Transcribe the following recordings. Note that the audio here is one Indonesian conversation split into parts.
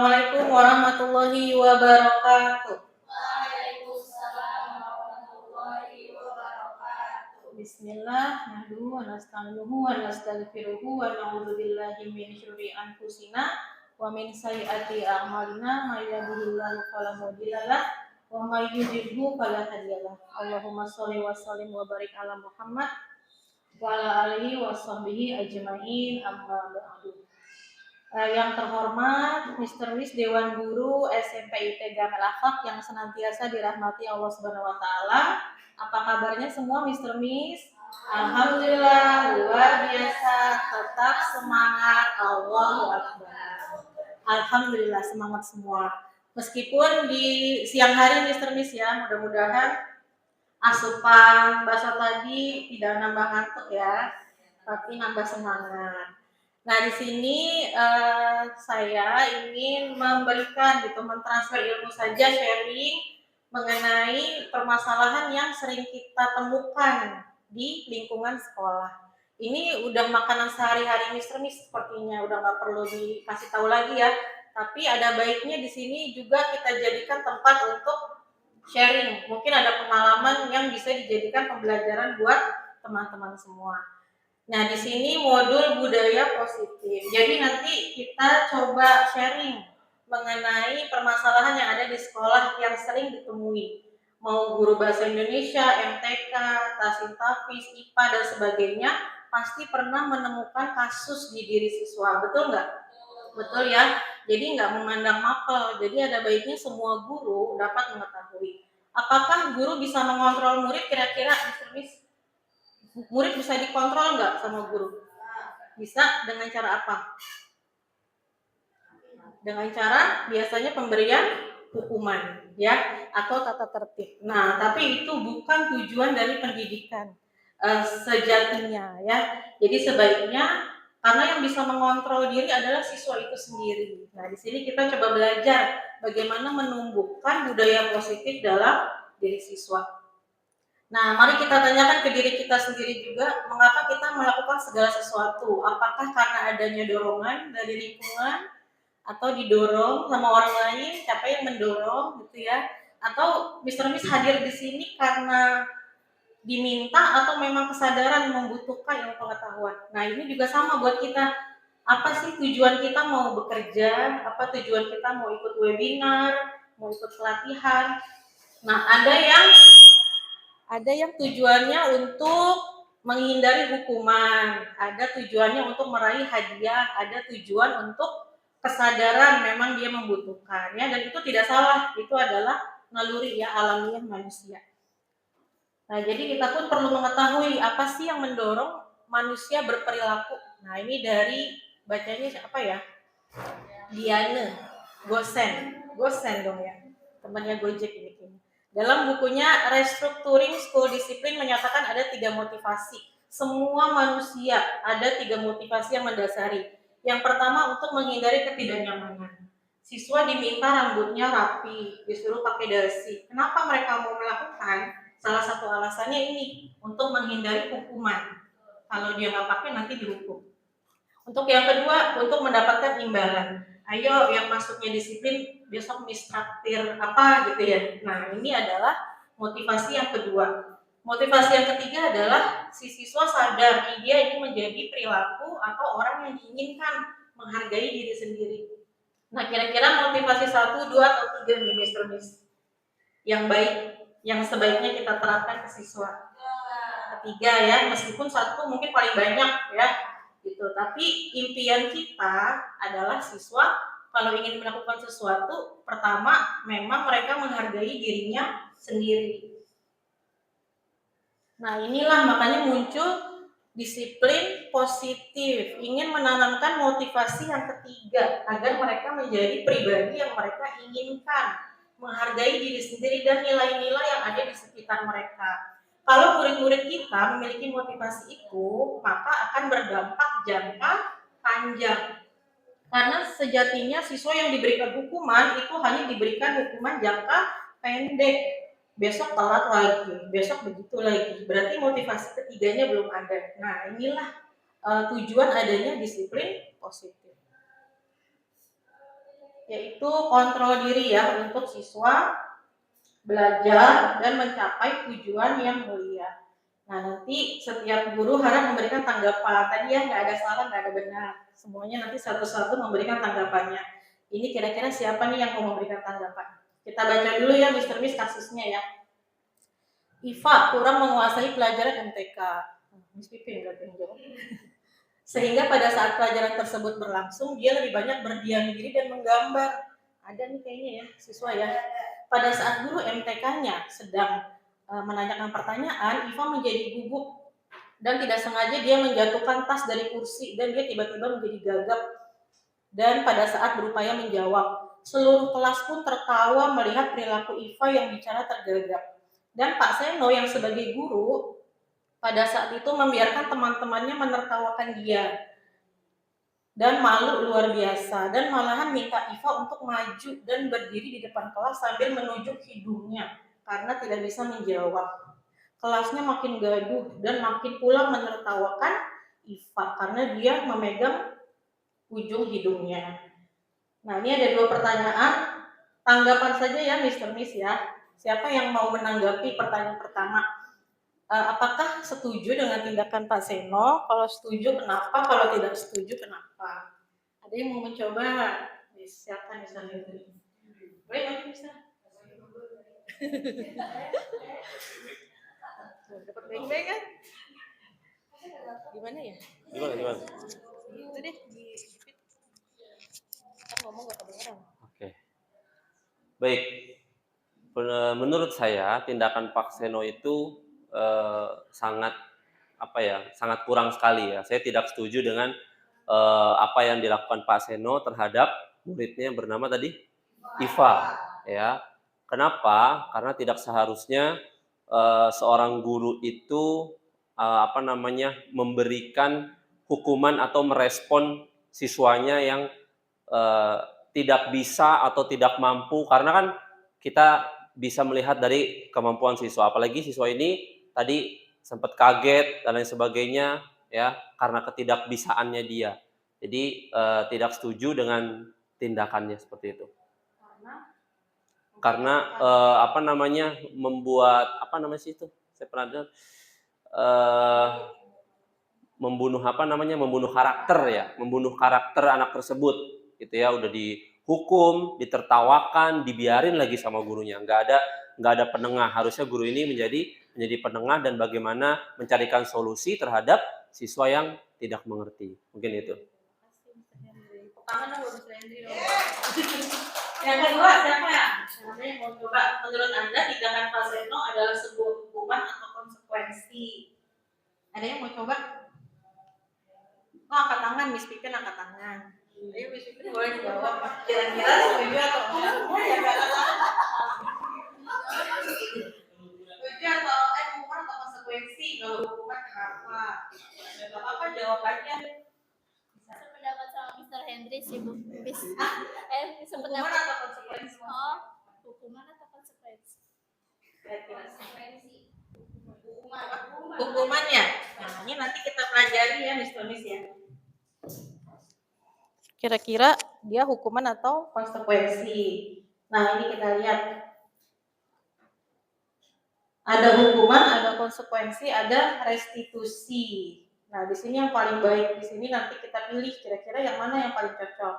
Assalamualaikum warahmatullahi wabarakatuh. Waalaikumsalam warahmatullahi wabarakatuh. Bismillah, nahmaduhu wa nasta'inuhu wa nastaghfiruhu wa na'udzu billahi min syururi anfusina wa min sayyiati a'malina may yahdihillahu fala mudhilla lahu wa may yudhlilhu fala hadiya lahu. Allahumma shalli wa sallim wa barik ala Muhammad wa ala alihi wa sahbihi ajmain, amma ba'du. Yang terhormat Mr. Miss Dewan Guru SMP IT Gamel Akhlak yang senantiasa dirahmati Allah Subhanahu wa taala. Apa kabarnya semua Mr. Miss? Alhamdulillah luar biasa, tetap semangat, Allahu Akbar. Alhamdulillah semangat semua. Meskipun di siang hari Mr. Miss ya, mudah-mudahan asupan bakso tadi tidak nambah ngantuk ya, tapi nambah semangat. Nah, di sini saya ingin memberikan mentransfer ilmu saja, sharing mengenai permasalahan yang sering kita temukan di lingkungan sekolah. Ini udah makanan sehari-hari Mr. Miss sepertinya, udah nggak perlu dikasih tahu lagi ya. Tapi ada baiknya di sini juga kita jadikan tempat untuk sharing. Mungkin ada pengalaman yang bisa dijadikan pembelajaran buat teman-teman semua. Nah, di sini modul budaya positif. Jadi nanti kita coba sharing mengenai permasalahan yang ada di sekolah yang sering ditemui. Mau guru bahasa Indonesia, MTK, Tasintafis, IPA, dan sebagainya, pasti pernah menemukan kasus di diri siswa. Betul nggak? Betul ya. Jadi nggak memandang mapel. Jadi ada baiknya semua guru dapat mengetahui. Apakah guru bisa mengontrol murid kira-kira, Mr. Miss? Murid bisa dikontrol nggak sama guru? Bisa. Dengan cara apa? Dengan cara biasanya pemberian hukuman ya, atau tata tertib. Nah, tapi itu bukan tujuan dari pendidikan sejatinya ya. Jadi sebaiknya, karena yang bisa mengontrol diri adalah siswa itu sendiri. Nah, di sini kita coba belajar bagaimana menumbuhkan budaya positif dalam diri siswa. Nah, mari kita tanyakan ke diri kita sendiri juga, mengapa kita melakukan segala sesuatu? Apakah karena adanya dorongan dari lingkungan, atau didorong sama orang lain, siapa yang mendorong gitu ya? Atau Mr. Miss hadir di sini karena diminta atau memang kesadaran membutuhkan ilmu pengetahuan? Nah, ini juga sama buat kita. Apa sih tujuan kita mau bekerja? Apa tujuan kita mau ikut webinar, mau ikut pelatihan? Nah, ada yang tujuannya untuk menghindari hukuman, ada tujuannya untuk meraih hadiah, ada tujuan untuk kesadaran memang dia membutuhkan ya, dan itu tidak salah, itu adalah naluri ya, alamiah manusia. Nah, jadi kita pun perlu mengetahui apa sih yang mendorong manusia berperilaku. Nah, ini dari bacanya siapa ya? Diana Gosen dong ya, temannya Gojek ini. Dalam bukunya Restructuring School Discipline menyatakan ada 3 motivasi. Semua manusia ada 3 motivasi yang mendasari. Yang pertama, untuk menghindari ketidaknyamanan. Siswa diminta rambutnya rapi, disuruh pakai dasi. Kenapa mereka mau melakukan? Salah satu alasannya ini, untuk menghindari hukuman. Kalau dia nggak pakai nanti dihukum. Untuk yang kedua, untuk mendapatkan imbalan. Ayo yang masuknya disiplin besok mistraktir apa gitu ya. Nah, ini adalah motivasi yang kedua. Motivasi yang ketiga adalah si siswa sadar dia ini menjadi perilaku atau orang yang diinginkan menghargai diri sendiri. Nah, kira-kira motivasi 1, 2, atau 3 nih Mr. Miss yang baik, yang sebaiknya kita terapkan ke siswa? Ketiga ya, meskipun 1 mungkin paling banyak ya gitu. Tapi impian kita adalah siswa kalau ingin melakukan sesuatu, pertama memang mereka menghargai dirinya sendiri. Nah, inilah makanya muncul disiplin positif, ingin menanamkan motivasi yang ketiga agar mereka menjadi pribadi yang mereka inginkan, menghargai diri sendiri dan nilai-nilai yang ada di sekitar mereka. Kalau murid-murid kita memiliki motivasi itu, maka akan berdampak jangka panjang. Karena sejatinya siswa yang diberikan hukuman itu hanya diberikan hukuman jangka pendek. Besok telat lagi, besok begitu lagi. Berarti motivasi ketiganya belum ada. Nah, inilah tujuan adanya disiplin positif. yaitu kontrol diri ya untuk siswa belajar dan mencapai tujuan yang mulia. Nah, nanti setiap guru harap memberikan tanggapan. Tadi ya nggak ada salah, nggak ada benar. Semuanya nanti satu-satu memberikan tanggapannya. Ini kira-kira siapa nih yang mau memberikan tanggapan? Kita baca dulu ya Mr. Miss kasusnya ya. Iva kurang menguasai pelajaran MTK. Miss Pipin berarti yang jawab. Sehingga pada saat pelajaran tersebut berlangsung, dia lebih banyak berdiam diri dan menggambar. Ada nih kayaknya ya, siswa ya. Pada saat guru MTK-nya sedang menanyakan pertanyaan, Iva menjadi gugup dan tidak sengaja dia menjatuhkan tas dari kursi dan dia tiba-tiba menjadi gagap. Dan pada saat berupaya menjawab, seluruh kelas pun tertawa melihat perilaku Iva yang bicara tergagap. Dan Pak Seno yang sebagai guru pada saat itu membiarkan teman-temannya menertawakan dia dan malu luar biasa dan malahan minta Iva untuk maju dan berdiri di depan kelas sambil menunjuk hidungnya karena tidak bisa menjawab. Kelasnya makin gaduh dan makin pula menertawakan Iva karena dia memegang ujung hidungnya. Nah, ini ada 2 pertanyaan. Tanggapan saja ya Mr. Miss ya. Siapa yang mau menanggapi pertanyaan pertama? Apakah setuju dengan tindakan Pak Seno? Kalau setuju kenapa? Kalau tidak setuju kenapa? Ada yang mau mencoba? Siapa misalnya itu? Boleh nanti bisa. Dapat baik-baik kan? Gimana ya? Gimana? Itu deh di kan ngomong gak kedengeran. Oke. Baik. Menurut saya tindakan Pak Seno itu sangat sangat kurang sekali ya. Saya tidak setuju dengan apa yang dilakukan Pak Seno terhadap muridnya yang bernama tadi Iva ya. Kenapa? Karena tidak seharusnya seorang guru itu memberikan hukuman atau merespon siswanya yang tidak bisa atau tidak mampu, karena kan kita bisa melihat dari kemampuan siswa, apalagi siswa ini tadi sempat kaget dan lain sebagainya ya karena ketidakbisaannya dia. Jadi tidak setuju dengan tindakannya seperti itu. Karena membuat saya pernah dengar membunuh karakter anak tersebut gitu ya, udah dihukum, ditertawakan, dibiarin lagi sama gurunya, nggak ada penengah. Harusnya guru ini menjadi penengah dan bagaimana mencarikan solusi terhadap siswa yang tidak mengerti. Mungkin itu. Yang kedua siapa ya? Ada yang mau coba? Menurut Anda tindakan Pak Seno adalah sebuah hukuman atau konsekuensi? Ada yang mau coba? Oh, angkat tangan, Miss Pipin angkat tangan. Ayo Miss Pipin boleh jawab. Kira-kira setuju atau enggak? Setuju atau hukuman atau konsekuensi? Kalau hukuman kenapa? Gak apa-apa jawabannya. Sependapat sama Mr. Henry sih, Bu. Hukuman atau konsekuensi? Oh, hukuman atau konsekuensi? Hukumannya. Nah, ini nanti kita pelajari ya Mr. Miss ya. Kira-kira dia hukuman atau konsekuensi. Nah, ini kita lihat. Ada hukuman, ada konsekuensi, ada restitusi. Nah, di sini yang paling baik, di sini nanti kita pilih kira-kira yang mana yang paling cocok.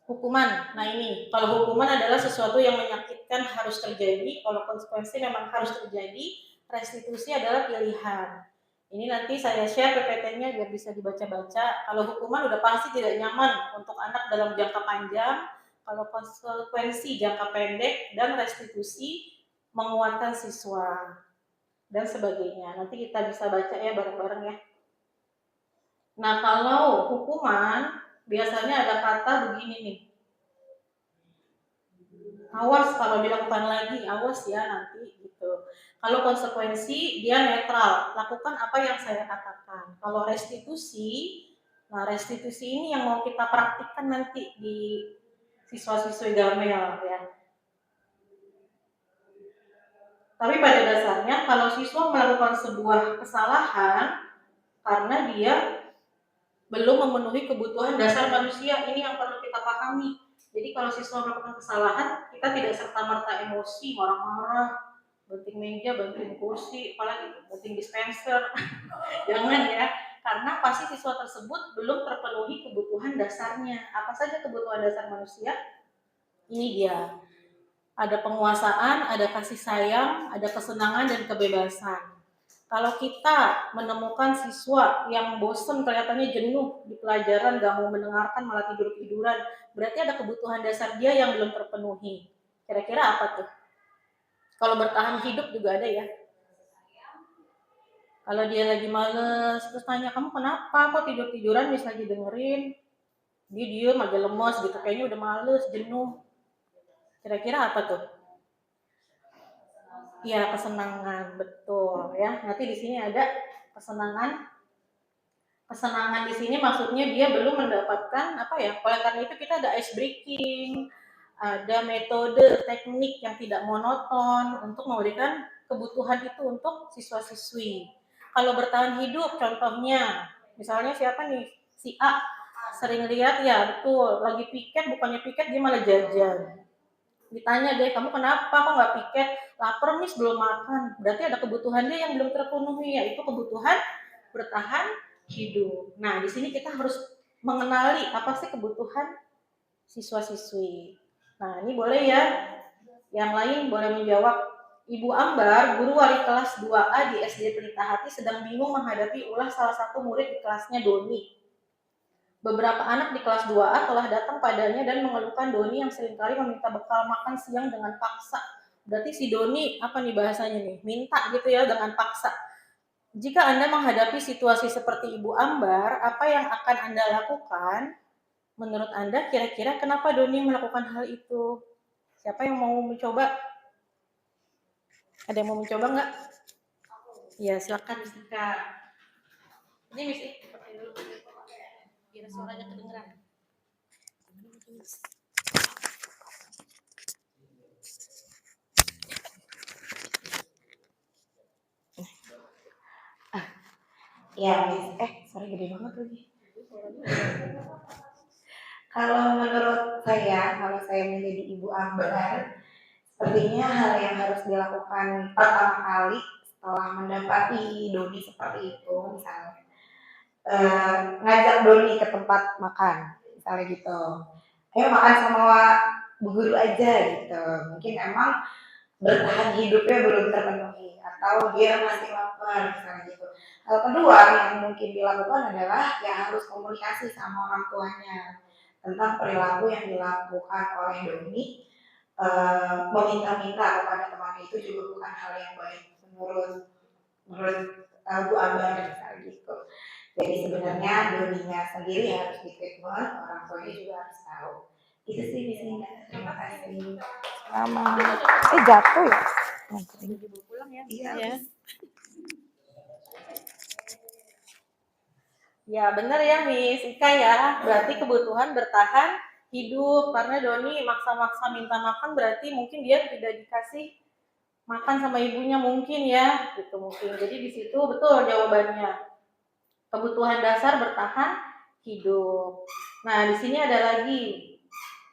Hukuman. Nah, ini kalau hukuman adalah sesuatu yang menyakitkan harus terjadi, kalau konsekuensi memang harus terjadi, restitusi adalah pilihan. Ini nanti saya share PPT-nya biar bisa dibaca-baca. Kalau hukuman udah pasti tidak nyaman untuk anak dalam jangka panjang, kalau konsekuensi jangka pendek, dan restitusi menguatkan siswa dan sebagainya. Nanti kita bisa baca ya bareng-bareng ya. Nah, kalau hukuman biasanya ada kata begini nih. Awas kalau dilakukan lagi, awas ya nanti gitu. Kalau konsekuensi dia netral, lakukan apa yang saya katakan. Kalau restitusi, nah restitusi ini yang mau kita praktikkan nanti di siswa-siswi Gamel ya. Tapi pada dasarnya kalau siswa melakukan sebuah kesalahan karena dia belum memenuhi kebutuhan dasar manusia. Ini yang perlu kita pahami. Jadi kalau siswa melakukan kesalahan, kita tidak serta-merta emosi, marah-marah, banting meja, banting kursi, apalagi banting dispenser. Jangan ya, karena pasti siswa tersebut belum terpenuhi kebutuhan dasarnya. Apa saja kebutuhan dasar manusia? Ini dia. Ada penguasaan, ada kasih sayang, ada kesenangan dan kebebasan. Kalau kita menemukan siswa yang bosen, kelihatannya jenuh di pelajaran, gak mau mendengarkan, malah tidur-tiduran, berarti ada kebutuhan dasar dia yang belum terpenuhi. Kira-kira apa tuh? Kalau bertahan hidup juga ada ya. Kalau dia lagi males, terus tanya, kamu kenapa? Kok tidur-tiduran bisa lagi dengerin? Dia diem aja lemes gitu, kayaknya udah males, jenuh. Kira-kira apa tuh? Ya, kesenangan, betul ya. Nanti di sini ada kesenangan. Kesenangan di sini maksudnya dia belum mendapatkan apa ya? Oleh karena itu kita ada ice breaking, ada metode teknik yang tidak monoton untuk memberikan kebutuhan itu untuk siswa-siswi. Kalau bertahan hidup, contohnya, misalnya siapa nih? Si A sering lihat ya, betul, lagi piket, bukannya piket dia malah jajan. Ditanya deh, kamu kenapa kok nggak piket? Lapar mis, belum makan. Berarti ada kebutuhan dia yang belum terpenuhi, yaitu kebutuhan bertahan hidup. Nah, di sini kita harus mengenali apa sih kebutuhan siswa-siswi. Nah, ini boleh ya, yang lain boleh menjawab. Ibu Ambar, guru wali kelas 2A di SD Pelita Hati, sedang bingung menghadapi ulah salah satu murid di kelasnya, Doni. Beberapa anak di kelas 2A telah datang padanya dan mengeluhkan Doni yang seringkali meminta bekal makan siang dengan paksa. Berarti si Doni, apa nih bahasanya nih? Minta gitu ya dengan paksa. Jika Anda menghadapi situasi seperti Ibu Ambar, apa yang akan Anda lakukan? Menurut Anda kira-kira kenapa Doni melakukan hal itu? Siapa yang mau mencoba? Ada yang mau mencoba nggak? Ya, silakan Miss Ika. Ini Miss Ika, pakai dulu. Biar suaranya kedengeran. Ya, Miss. Suara gede banget lagi. Kalau menurut saya, kalau saya menjadi Ibu Ambar, sepertinya hal yang harus dilakukan pertama kali setelah mendapati Doni seperti itu, misalnya ngajak Doni ke tempat makan, misalnya gitu. Ayo makan sama Bu Guru aja gitu. Mungkin emang bertahan hidupnya belum terpenuhi atau dia masih lapar, misalnya gitu. Hal kedua yang mungkin dilakukan adalah ya harus komunikasi sama orang tuanya tentang perilaku yang dilakukan oleh Doni. Meminta-minta kepada temannya itu juga bukan hal yang baik menurut Bu Ambar, misalnya gitu. Jadi sebenarnya Doninya sendiri harus di-treatment, orang tuanya juga harus tahu. Itu sih di sini. Terima kasih. Sama. Jatuh ya? Pulang ya. Iya. Ya benar ya Miss Ika ya. Berarti kebutuhan bertahan hidup karena Doni maksa-maksa minta makan berarti mungkin dia tidak dikasih makan sama ibunya mungkin ya, gitu mungkin. Jadi di situ betul jawabannya. Kebutuhan dasar bertahan hidup. Nah, di sini ada lagi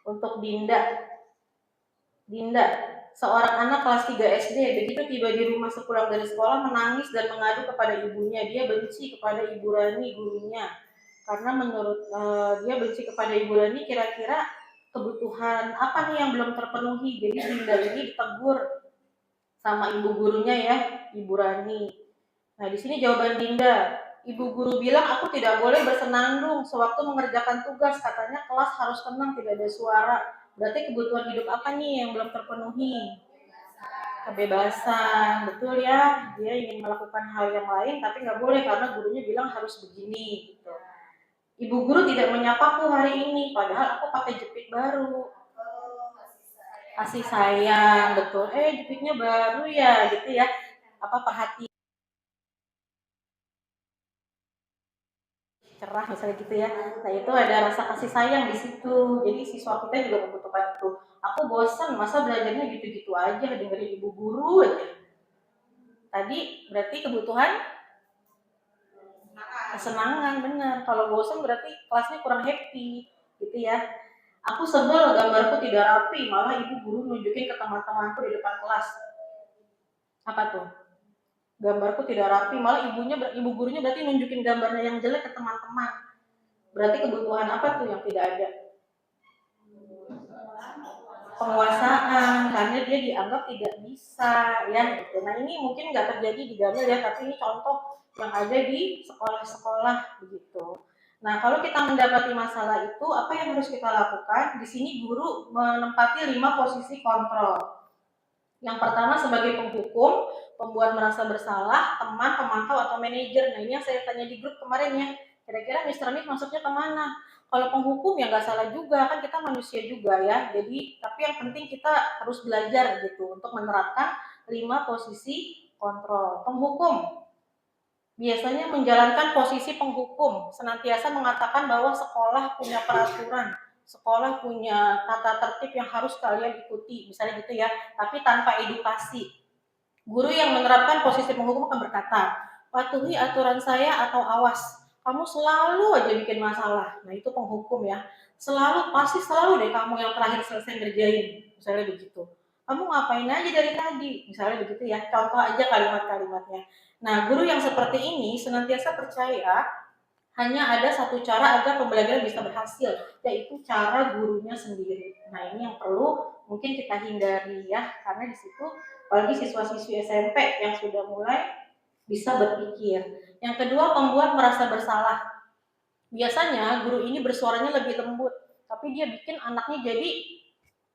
untuk Dinda. Dinda, seorang anak kelas 3 SD, begitu tiba di rumah sepulang dari sekolah menangis dan mengadu kepada ibunya. Dia benci kepada Ibu Rani, gurunya. Karena menurut dia benci kepada Ibu Rani, kira-kira kebutuhan apa nih yang belum terpenuhi. Jadi Dinda ini ditegur sama ibu gurunya ya, Ibu Rani. Nah, di sini jawaban Dinda. Ibu guru bilang aku tidak boleh bersenandung sewaktu mengerjakan tugas. Katanya kelas harus tenang, tidak ada suara. Berarti kebutuhan hidup apa nih yang belum terpenuhi? Kebebasan, betul ya. Dia ingin melakukan hal yang lain, tapi nggak boleh karena gurunya bilang harus begini. Gitu. Ibu guru tidak menyapaku hari ini, padahal aku pakai jepit baru. Kasih sayang, betul. Jepitnya baru ya, gitu ya. Apa perhatian? Cerah misalnya gitu ya. Nah itu ada rasa kasih sayang di situ. Jadi siswa kita juga membutuhkan itu. Aku bosan, masa belajarnya gitu-gitu aja, dengerin ibu guru aja. Tadi berarti kebutuhan kesenangan, benar. Kalau bosan berarti kelasnya kurang happy, gitu ya. Aku sebel gambarku tidak rapi, malah ibu guru nunjukin ke teman-temanku di depan kelas. Apa tuh? Gambarku tidak rapi, malah ibu gurunya berarti nunjukin gambarnya yang jelek ke teman-teman. Berarti kebutuhan apa tuh yang tidak ada? Penguasaan, karena dia dianggap tidak bisa, ya gitu. Nah ini mungkin nggak terjadi di Gamel ya, tapi ini contoh yang ada di sekolah-sekolah begitu. Nah kalau kita mendapati masalah itu, apa yang harus kita lakukan? Di sini guru menempati 5 posisi kontrol. Yang pertama sebagai penghukum, pembuat merasa bersalah, teman, pemantau, atau manajer. Nah ini yang saya tanya di grup kemarin ya, kira-kira Mr. Miss masuknya kemana? Kalau penghukum ya nggak salah juga, kan kita manusia juga ya. Jadi tapi yang penting kita harus belajar gitu untuk menerapkan 5 posisi kontrol. Penghukum biasanya menjalankan posisi penghukum, senantiasa mengatakan bahwa sekolah punya peraturan, sekolah punya tata tertib yang harus kalian ikuti, misalnya gitu ya, tapi tanpa edukasi. Guru yang menerapkan posisi penghukum akan berkata, patuhi aturan saya atau awas, kamu selalu aja bikin masalah. Nah itu penghukum ya, pasti selalu deh kamu yang terakhir selesai ngerjain, misalnya begitu. Kamu ngapain aja dari tadi, misalnya begitu ya, contoh aja kalimat-kalimatnya. Nah guru yang seperti ini senantiasa percaya hanya ada satu cara agar pembelajaran bisa berhasil, yaitu cara gurunya sendiri. Nah ini yang perlu mungkin kita hindari ya, karena di situ apalagi siswa-siswi SMP yang sudah mulai bisa berpikir. Yang kedua, pembuat merasa bersalah. Biasanya guru ini bersuaranya lebih lembut, tapi dia bikin anaknya jadi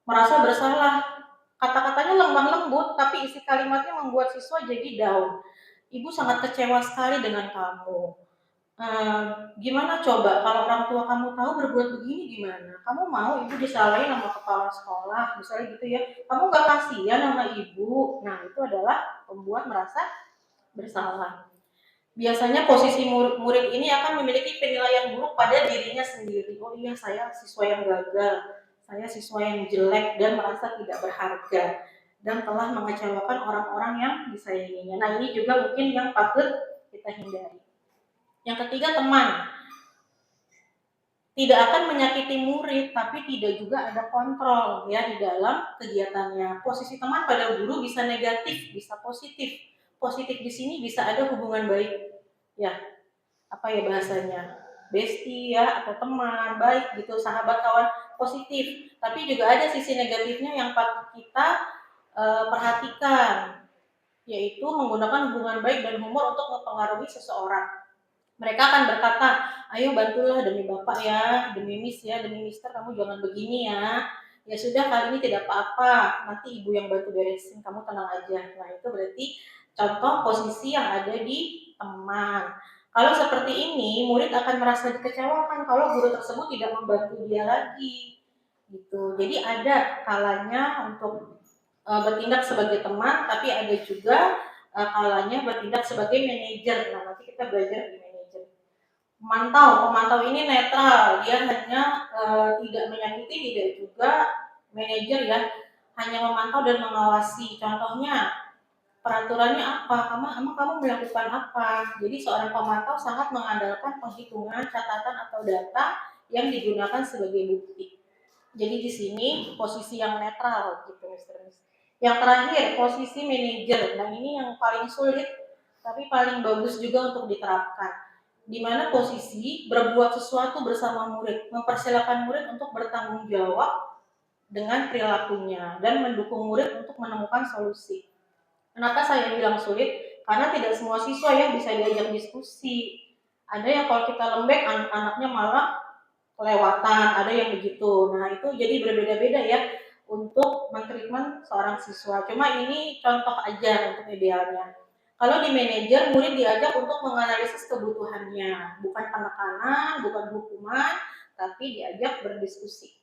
merasa bersalah. Kata-katanya lembut, tapi isi kalimatnya membuat siswa jadi down. Ibu sangat kecewa sekali dengan kamu. Gimana coba kalau orang tua kamu tahu berbuat begini gimana? Kamu mau ibu disalahin sama kepala sekolah, misalnya gitu ya? Kamu gak kasihan sama ibu? Nah itu adalah membuat merasa bersalah. Biasanya posisi murid ini akan memiliki penilaian buruk pada dirinya sendiri. Oh iya, saya siswa yang gagal, saya siswa yang jelek dan merasa tidak berharga dan telah mengecewakan orang-orang yang disayanginya. Nah ini juga mungkin yang patut kita hindari. Yang ketiga, teman. Tidak akan menyakiti murid, tapi tidak juga ada kontrol ya di dalam kegiatannya. Posisi teman pada guru bisa negatif, bisa positif. Positif di sini bisa ada hubungan baik, ya apa ya bahasanya, bestie ya atau teman baik gitu, sahabat kawan positif. Tapi juga ada sisi negatifnya yang patut kita perhatikan, yaitu menggunakan hubungan baik dan humor untuk mempengaruhi seseorang. Mereka akan berkata, ayo bantulah demi bapak ya, demi miss ya, demi mister, kamu jangan begini ya. Ya sudah, kali ini tidak apa-apa, nanti ibu yang bantu beresin, kamu tenang aja. Nah itu berarti contoh posisi yang ada di teman. Kalau seperti ini, murid akan merasa dikecewakan kalau guru tersebut tidak membantu dia lagi. Gitu. Jadi ada kalanya untuk bertindak sebagai teman, tapi ada juga kalanya bertindak sebagai manajer. Nah nanti kita belajar di pemantau ini netral, dia hanya tidak menyakiti, tidak juga manajer ya, hanya memantau dan mengawasi. Contohnya peraturannya apa, emang kamu melakukan apa. Jadi seorang pemantau sangat mengandalkan penghitungan, catatan atau data yang digunakan sebagai bukti. Jadi di sini posisi yang netral gitu, Mr. Miss. Yang terakhir posisi manajer. Nah ini yang paling sulit tapi paling bagus juga untuk diterapkan, di mana posisi berbuat sesuatu bersama murid, mempersilahkan murid untuk bertanggung jawab dengan perilakunya dan mendukung murid untuk menemukan solusi. Kenapa saya bilang sulit? Karena tidak semua siswa yang bisa diajak diskusi. Ada yang kalau kita lembek anak-anaknya malah kelewatan, ada yang begitu. Nah itu jadi berbeda-beda ya untuk mentreatment seorang siswa. Cuma ini contoh aja untuk idealnya. Kalau di manajer, murid diajak untuk menganalisis kebutuhannya, bukan penekanan, bukan hukuman, tapi diajak berdiskusi.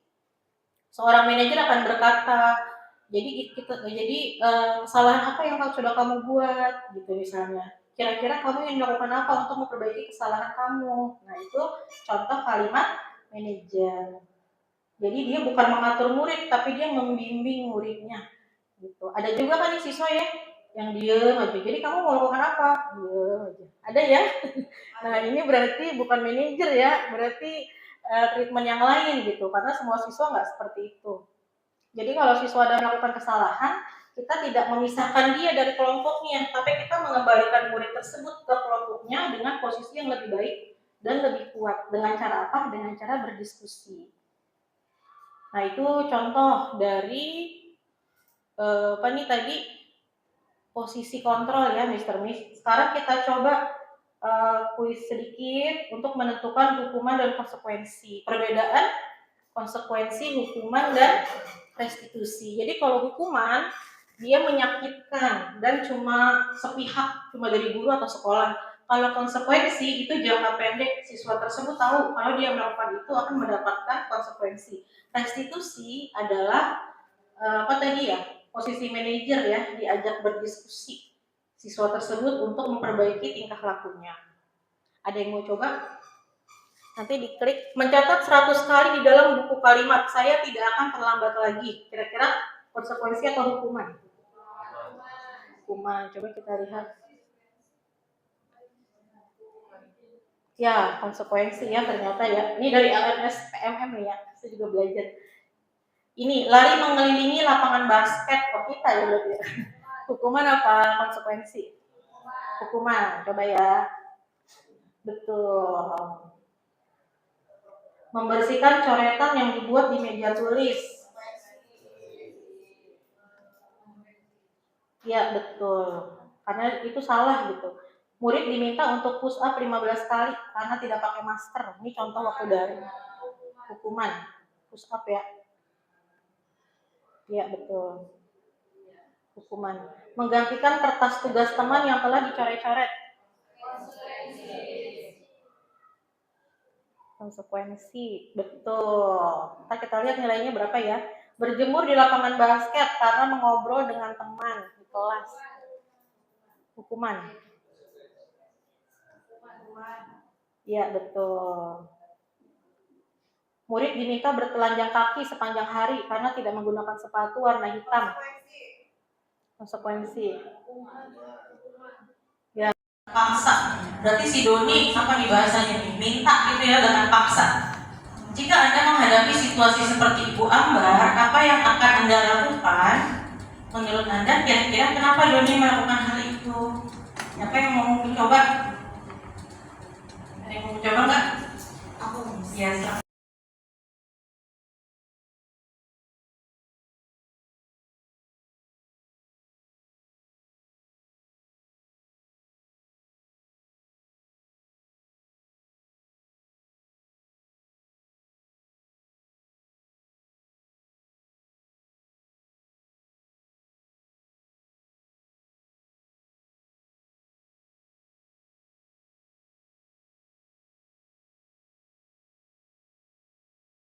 Seorang manajer akan berkata, jadi kesalahan apa yang sudah kamu buat, gitu misalnya. Kira-kira kamu yang melakukan apa untuk memperbaiki kesalahan kamu? Nah itu contoh kalimat manajer. Jadi dia bukan mengatur murid, tapi dia membimbing muridnya. Gitu. Ada juga kan nih siswa ya, yang diem aja. Jadi kamu mau lakukan apa? Diem aja. Ada ya? Nah ini berarti bukan manajer ya, berarti treatment yang lain gitu. Karena semua siswa nggak seperti itu. Jadi kalau siswa ada melakukan kesalahan, kita tidak memisahkan dia dari kelompoknya, tapi kita mengembalikan murid tersebut ke kelompoknya dengan posisi yang lebih baik dan lebih kuat. Dengan cara apa? Dengan cara berdiskusi. Nah itu contoh dari apa nih tadi posisi kontrol ya Mr. Miss. Sekarang kita coba kuis sedikit untuk menentukan hukuman dan konsekuensi. Perbedaan konsekuensi, hukuman, dan restitusi. Jadi kalau hukuman dia menyakitkan dan cuma sepihak, cuma dari guru atau sekolah. Kalau konsekuensi itu jangka pendek, siswa tersebut tahu kalau dia melakukan itu akan mendapatkan konsekuensi. Restitusi adalah apa tadi ya, posisi manajer ya, diajak berdiskusi siswa tersebut untuk memperbaiki tingkah lakunya. Ada yang mau coba? Nanti diklik mencatat 100 kali di dalam buku kalimat, saya tidak akan terlambat lagi. Kira-kira konsekuensi atau hukuman? Hukuman, coba kita lihat. Ya, konsekuensi ya ternyata ya. Ini dari LMS PMM nih ya, saya juga belajar. Ini, lari mengelilingi lapangan basket. Oh kita ya berarti ya. Hukuman apa konsekuensi? Hukuman, coba ya. Betul. Membersihkan coretan yang dibuat di meja tulis. Ya betul, karena itu salah gitu. Murid diminta untuk push up 15 kali karena tidak pakai masker. Ini contoh waktu dari hukuman push up ya. Ya betul. Hukuman. Menggantikan kertas tugas teman yang telah dicoret-coret. Konsekuensi, betul. Kita lihat nilainya berapa ya. Berjemur di lapangan basket karena mengobrol dengan teman di kelas. Hukuman. Ya, betul. Murid diminta bertelanjang kaki sepanjang hari karena tidak menggunakan sepatu warna hitam. Konsekuensi. Ya, paksa. Berarti si Doni apa nih bahasanya nih? Minta gitu ya dengan paksa. Jika Anda menghadapi situasi seperti Ibu Ambar, apa yang akan Anda lakukan? Menurut Anda kira-kira kenapa Doni melakukan hal itu? Siapa yang mau mencoba? Ada yang mau mencoba nggak? Aku. Ya.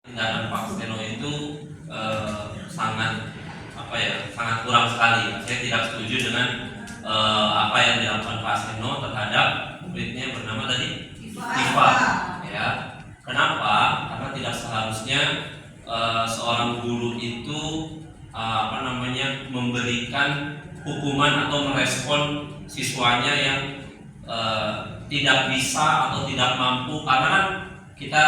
Tindakan Pak Seno itu sangat sangat kurang sekali. Saya tidak setuju dengan apa yang dilakukan Pak Seno terhadap muridnya bernama tadi Iva. Ya, kenapa? Karena tidak seharusnya seorang guru itu memberikan hukuman atau merespon siswanya yang tidak bisa atau tidak mampu, karena kan kita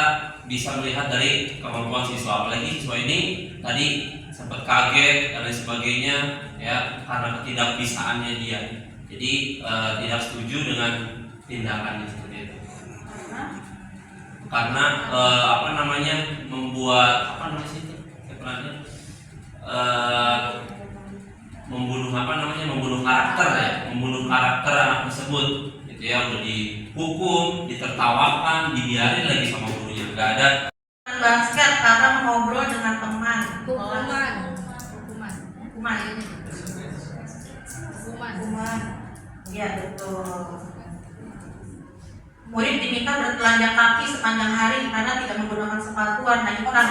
bisa melihat dari kemampuan siswa, apalagi siswa ini tadi sempat kaget dan lain sebagainya ya karena ketidakbisaannya dia. Jadi tidak setuju dengan tindakannya seperti itu. Karena membuat membunuh karakter anak tersebut. Itu ya udah dihukum, ditertawakan, dibiarin lagi sama gurunya, nggak ada. Basket karena mengobrol dengan teman. Hukuman. Ya betul. Murid diminta bertelanjang kaki sepanjang hari karena tidak menggunakan sepatu warna hitam.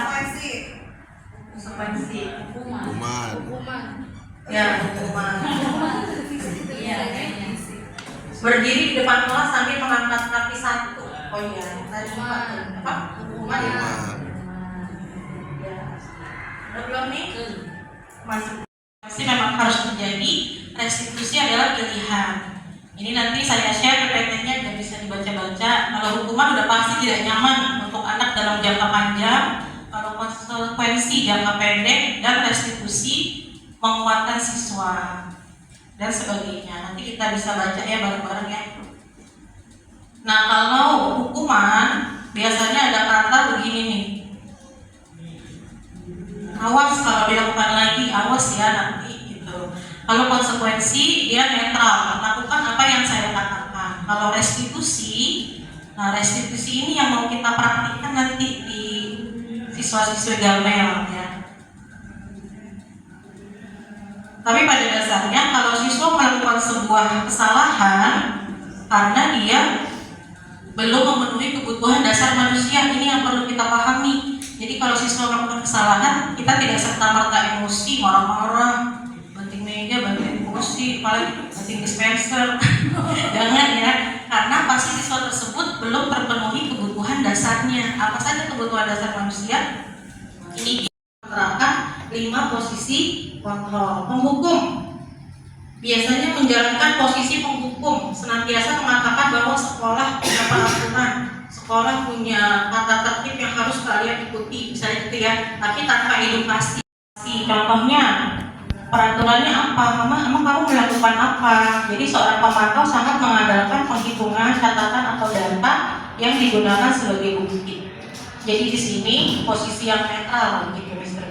Konsekuensi. Hukuman. Ya hukuman. Berdiri di depan kelas sambil mengangkat kaki satu. Oh iya, tadi apa? Hukuman ya. Ya. Udah belum nih? Masih memang harus terjadi, restitusi adalah pilihan. Ini nanti saya share PPT-nya dan bisa dibaca-baca. Kalau hukuman udah pasti tidak nyaman untuk anak dalam jangka panjang. Kalau konsekuensi jangka pendek dan restitusi menguatkan siswa dan sebagainya. Nanti kita bisa baca ya bareng-bareng ya. Nah kalau hukuman biasanya ada kata begini nih. Awas kalau dilakukan lagi, awas ya nanti gitu. Kalau konsekuensi dia netral, lakukan apa yang saya katakan. Kalau restitusi, nah restitusi ini yang mau kita praktikkan nanti di siswa-siswi Gamel ya. Tapi pada dasarnya kalau siswa melakukan sebuah kesalahan karena dia belum memenuhi kebutuhan dasar manusia, ini yang perlu kita pahami. Jadi kalau siswa melakukan kesalahan, kita tidak serta-merta emosi, marah-marah, banting meja, banting kursi, paling banting dispenser. Jangan ya, karena pasti siswa tersebut belum terpenuhi kebutuhan dasarnya. Apa saja kebutuhan dasar manusia? Ini diterapkan 5 posisi kontrol. Penghukum biasanya menjalankan posisi penghukum, senantiasa mengatakan bahwa sekolah punya peraturan, sekolah punya tata tertib yang harus kalian ikuti, misalnya gitu ya, tapi tanpa edukasi. Contohnya peraturannya apa, emang kamu melakukan apa? Jadi seorang pemantau sangat mengandalkan penghitungan, catatan atau data yang digunakan sebagai bukti. Jadi di sini posisi yang netral gitu, Mister.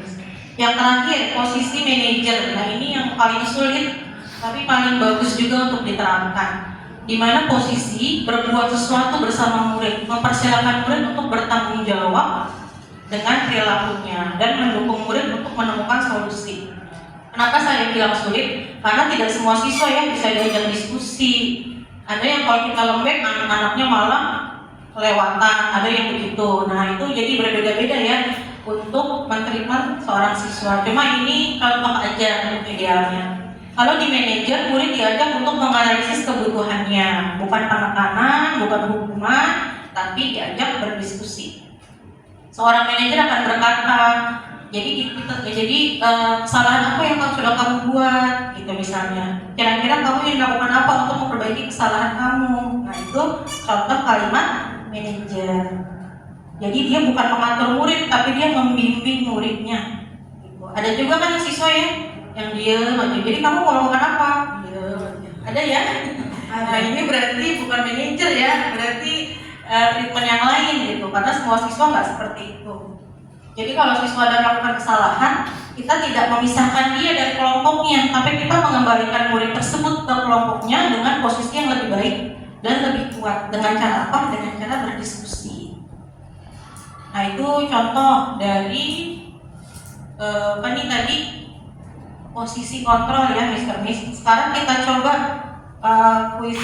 Yang terakhir posisi manajer. Nah ini yang paling sulit, tapi paling bagus juga untuk diterapkan. Di mana posisi berbuat sesuatu bersama murid, mempersilahkan murid untuk bertanggung jawab dengan perilakunya dan mendukung murid untuk menemukan solusi. Kenapa saya bilang sulit? Karena tidak semua siswa yang bisa diajak diskusi. Ada yang kalau kita lembek, anak-anaknya malah kelewatan, ada yang begitu. Nah itu jadi berbeda-beda ya untuk menerima seorang siswa. Cuma ini contoh aja idealnya. Kalau di manajer, murid diajak untuk menganalisis kebutuhannya, bukan penekanan, bukan hukuman, tapi diajak berdiskusi. Seorang manajer akan berkata, kesalahan apa yang sudah kamu buat, gitu misalnya. Kira-kira kamu ingin melakukan apa untuk memperbaiki kesalahan kamu? Nah itu contoh kalimat manajer. Jadi dia bukan mengatur murid, tapi dia membimbing muridnya. Gitu. Ada juga kan siswa yang dia jadi kamu mau melakukan apa? Ada ya? Nah ini berarti bukan manajer ya, berarti treatment yang lain gitu. Karena semua siswa nggak seperti itu. Jadi kalau siswa ada melakukan kesalahan, kita tidak memisahkan dia dari kelompoknya, tapi kita mengembalikan murid tersebut ke kelompoknya dengan posisi yang lebih baik dan lebih kuat. Dengan cara apa? Dengan cara berdiskusi. Nah itu contoh dari apa nih tadi? Posisi kontrol ya Mr. Miss. Sekarang kita coba kuis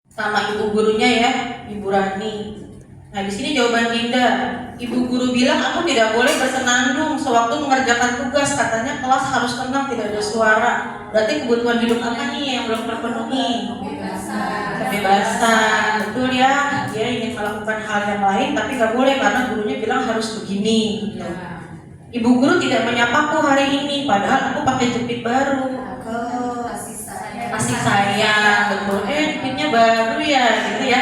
sama ibu gurunya ya, Ibu Rani. Nah di sini jawaban Dinda. Ibu guru bilang aku tidak boleh bersenandung sewaktu mengerjakan tugas. Katanya kelas harus tenang, tidak ada suara. Berarti kebutuhan hidup apa nih yang belum terpenuhi? Kebebasan. Betul ya. Dia ingin melakukan hal yang lain tapi nggak boleh karena gurunya bilang harus begini. Gitu. Ibu guru tidak menyapaku hari ini, padahal aku pakai jepit baru. Kasih sayang, betul. Jepitnya baru ya, gitu ya.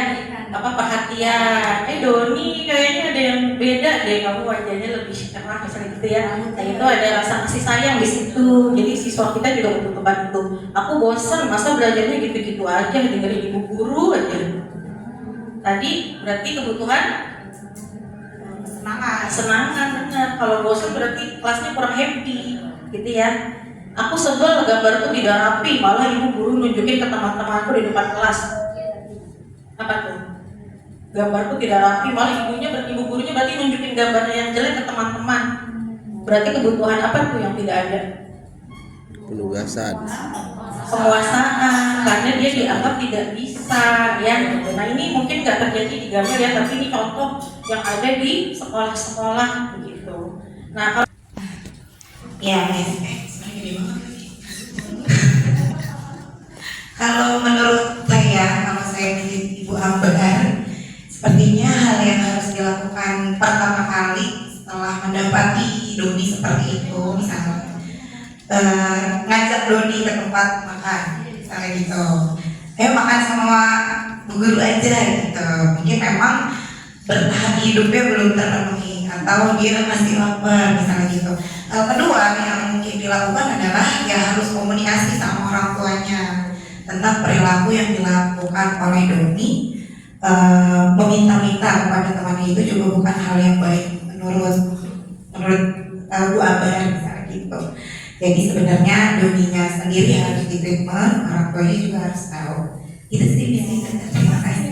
Apa perhatian? Doni kayaknya ada yang beda deh, kamu wajahnya lebih cerah misalnya gitu ya. Nah itu ada rasa kasih sayang di situ. Jadi siswa kita juga membutuhkan itu. Aku bosan, masa belajarnya gitu-gitu aja, dengerin ibu guru aja. Tadi berarti kebutuhan kesenangan benar. Kalau bosan berarti kelasnya kurang happy, gitu ya. Aku sebel gambarku tidak rapi, malah ibu guru nunjukin ke teman-temanku di depan kelas. Apa tuh? Gambarku tidak rapi, malah ibu gurunya berarti nunjukin gambarnya yang jelek ke teman-teman. Berarti kebutuhan apa tuh yang tidak ada? Penugasan. Penguasaan, karena dia dianggap tidak bisa ya. Nah ini mungkin nggak terjadi di gambar ya, tapi ini contoh yang ada di sekolah-sekolah begitu. Nah kalau Ya, kalau menurut saya, kalau saya menjadi ibu Ambar, sepertinya hal yang harus dilakukan pertama kali setelah mendapati doni seperti itu, misalnya ngajak Doni ke tempat makan misalnya gitu, ayo makan sama Bu Guru aja gitu. Mungkin memang bertahan hidupnya belum terpenuhi atau dia masih lapar misalnya gitu. Hal kedua yang mungkin dilakukan adalah ya harus komunikasi sama orang tuanya tentang perilaku yang dilakukan oleh Doni. Meminta-minta kepada temannya itu juga bukan hal yang baik menurut Bu Abar misalnya gitu. Jadi sebenarnya Doninya sendiri harus di treatment, orang tuanya juga harus tahu. Itu sih, terima kasih.